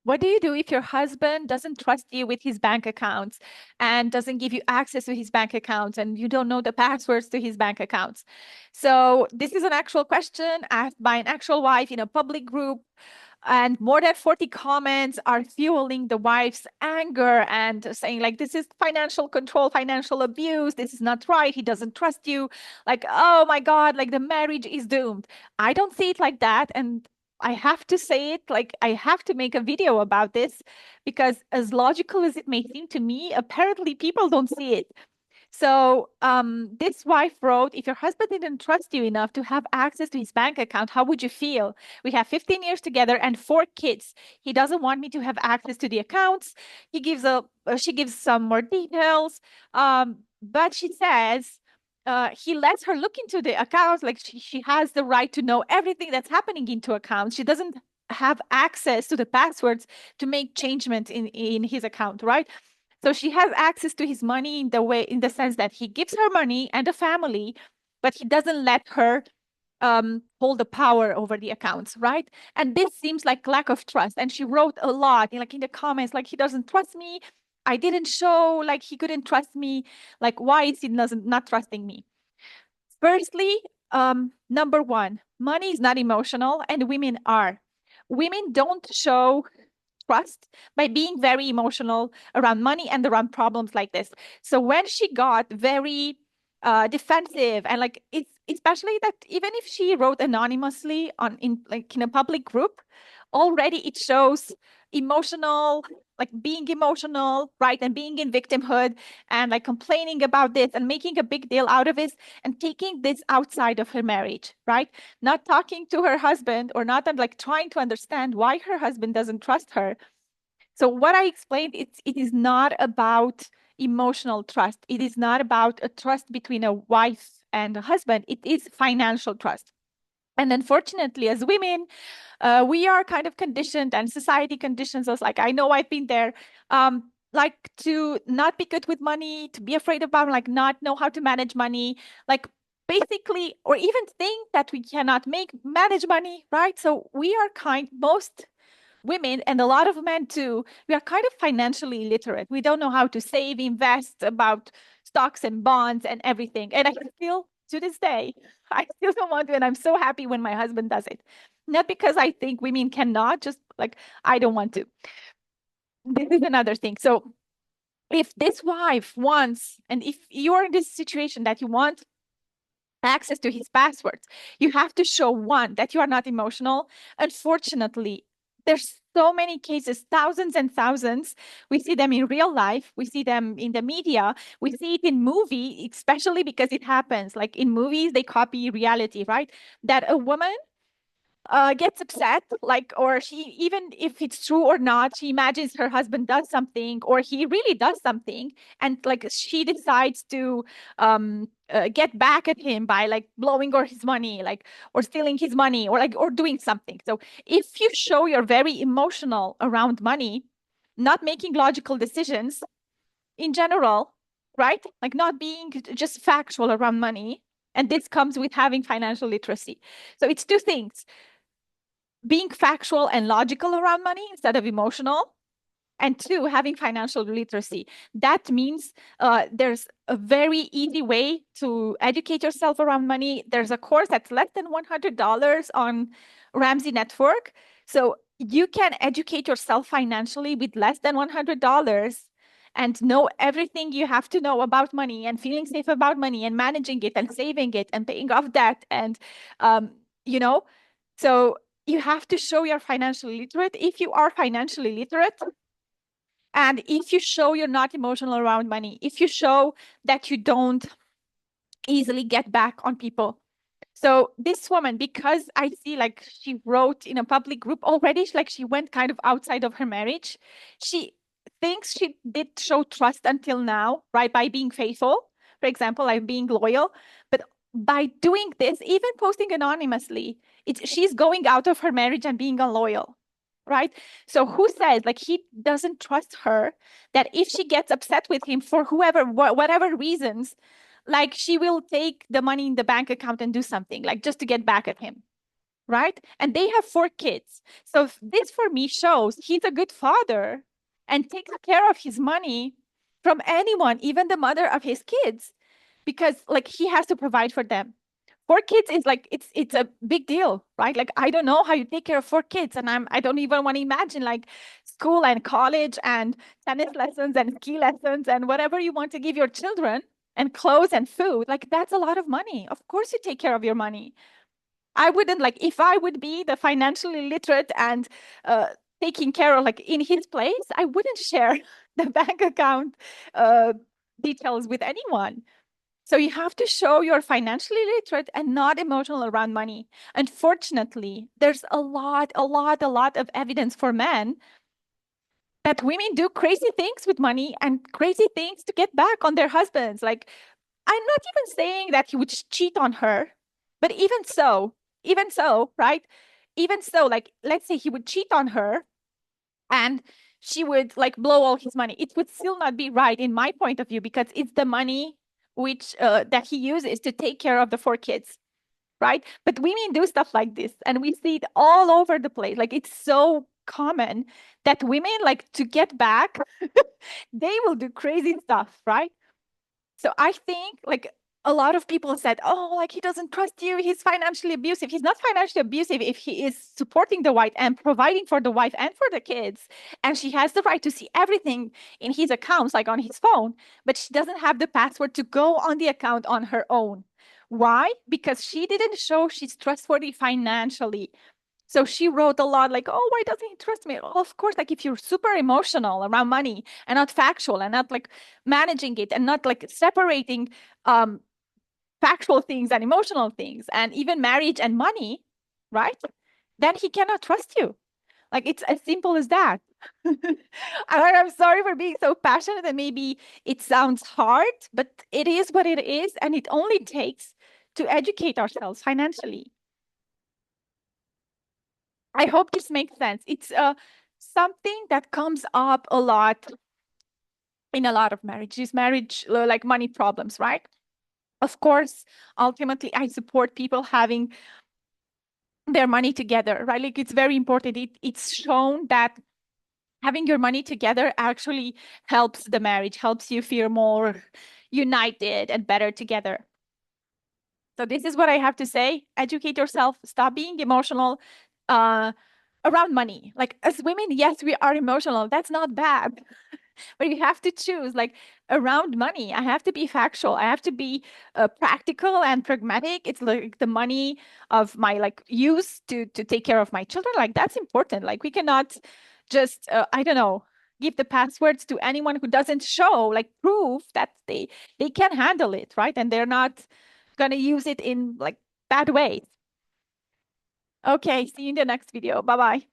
What do you do if your husband doesn't trust you with his bank accounts and doesn't give you access to his bank accounts and you don't know the passwords to his bank accounts? So this is an actual question asked by an actual wife in a public group, and more than 40 comments are fueling the wife's anger and saying like, this is financial control, financial abuse, this is not right, he doesn't trust you, like, oh my God, like the marriage is doomed. I don't see it like that, and I have to say it, like I have to make a video about this, because as logical as it may seem to me, apparently people don't see it. So this wife wrote, if your husband didn't trust you enough to have access to his bank account, how would you feel? We have 15 years together and 4 kids. He doesn't want me to have access to the accounts. She gives some more details. But she says he lets her look into the accounts. Like she has the right to know everything that's happening into accounts. She doesn't have access to the passwords to make changement in his account, right? So she has access to his money in the sense that he gives her money and a family, but he doesn't let her hold the power over the accounts, right? And this seems like lack of trust. And she wrote a lot, like in the comments, like he doesn't trust me. I didn't show, like he couldn't trust me. Like why is he doesn't not trusting me? Firstly, number one, money is not emotional, and women are. Women don't show trust by being very emotional around money and around problems like this. So when she got very defensive and like it's especially that even if she wrote anonymously on in a public group, already it shows emotional, like being emotional, right? And being in victimhood and like complaining about this and making a big deal out of it and taking this outside of her marriage, right? Not talking to her husband or not like trying to understand why her husband doesn't trust her. So what I explained, it is not about emotional trust. It is not about a trust between a wife and a husband. It is financial trust. And unfortunately, as women, we are kind of conditioned, and society conditions us. Like I know I've been there. Like to not be good with money, to be afraid about, like not know how to manage money, like basically, or even think that we cannot manage money, right? So we are most women and a lot of men too, we are kind of financially illiterate. We don't know how to save, invest, about stocks and bonds and everything. And I still, to this day, I still don't want to. And I'm so happy when my husband does it. Not because I think women cannot, just like I don't want to. This is another thing. So if this wife wants, and if you're in this situation that you want access to his passwords, you have to show one that you are not emotional. Unfortunately, there's so many cases, thousands and thousands. We see them in real life, we see them in the media, we see it in movie, especially because it happens like in movies they copy reality, right? That a woman gets upset, like, or she, even if it's true or not, she imagines her husband does something or he really does something, and like she decides to get back at him by like blowing or his money, like, or stealing his money, or like, or doing something. So if you show you're very emotional around money, not making logical decisions in general, right? Like not being just factual around money. And this comes with having financial literacy. So it's two things: being factual and logical around money instead of emotional, and two, having financial literacy. That means there's a very easy way to educate yourself around money. There's a course that's less than $100 on Ramsey Network. So you can educate yourself financially with less than $100 and know everything you have to know about money and feeling safe about money and managing it and saving it and paying off debt. And, you know, so you have to show you're financially literate. If you are financially literate, and if you show you're not emotional around money, if you show that you don't easily get back on people. So this woman, because I see like she wrote in a public group already, like she went kind of outside of her marriage. She thinks she did show trust until now, right? By being faithful, for example, like being loyal. But by doing this, even posting anonymously, she's going out of her marriage and being unloyal, right? So who says like he doesn't trust her, that if she gets upset with him for whatever reasons, like she will take the money in the bank account and do something like just to get back at him, right? And they have 4 kids. So this for me shows he's a good father and takes care of his money from anyone, even the mother of his kids, because like he has to provide for them. 4 kids is like it's a big deal, right? Like I don't know how you take care of 4 kids, and I don't even want to imagine like school and college and tennis lessons and ski lessons and whatever you want to give your children and clothes and food. Like that's a lot of money. Of course you take care of your money. I wouldn't like if I would be the financially literate and uh, taking care of like in his place, I wouldn't share the bank account uh, details with anyone. So you have to show you're financially literate and not emotional around money. Unfortunately, there's a lot of evidence for men that women do crazy things with money and crazy things to get back on their husbands. Like, I'm not even saying that he would cheat on her, but even so, right? Even so, like, let's say he would cheat on her and she would like blow all his money. It would still not be right in my point of view because it's the money which that he uses to take care of the 4 kids, right? But women do stuff like this, and we see it all over the place. Like it's so common that women like to get back, they will do crazy stuff, right? So I think like a lot of people said, oh, like he doesn't trust you. He's financially abusive. He's not financially abusive if he is supporting the wife and providing for the wife and for the kids. And she has the right to see everything in his accounts, like on his phone, but she doesn't have the password to go on the account on her own. Why? Because she didn't show she's trustworthy financially. So she wrote a lot like, oh, why doesn't he trust me? Well, of course, like if you're super emotional around money and not factual and not like managing it and not like separating um, factual things and emotional things and even marriage and money, right? Then he cannot trust you. Like it's as simple as that. And I'm sorry for being so passionate and maybe it sounds hard, but it is what it is. And it only takes to educate ourselves financially. I hope this makes sense. It's something that comes up a lot in a lot of marriages, like money problems, right? Of course, ultimately, I support people having their money together, right? Like it's very important. It's shown that having your money together actually helps the marriage, helps you feel more united and better together. So this is what I have to say. Educate yourself, stop being emotional. Around money. Like as women, yes, we are emotional. That's not bad. But you have to choose like around money. I have to be factual. I have to be practical and pragmatic. It's like the money of my like use to take care of my children. Like that's important. Like we cannot just I don't know, give the passwords to anyone who doesn't show like proof that they can handle it, right? And they're not gonna use it in like bad ways. Okay, see you in the next video. Bye bye.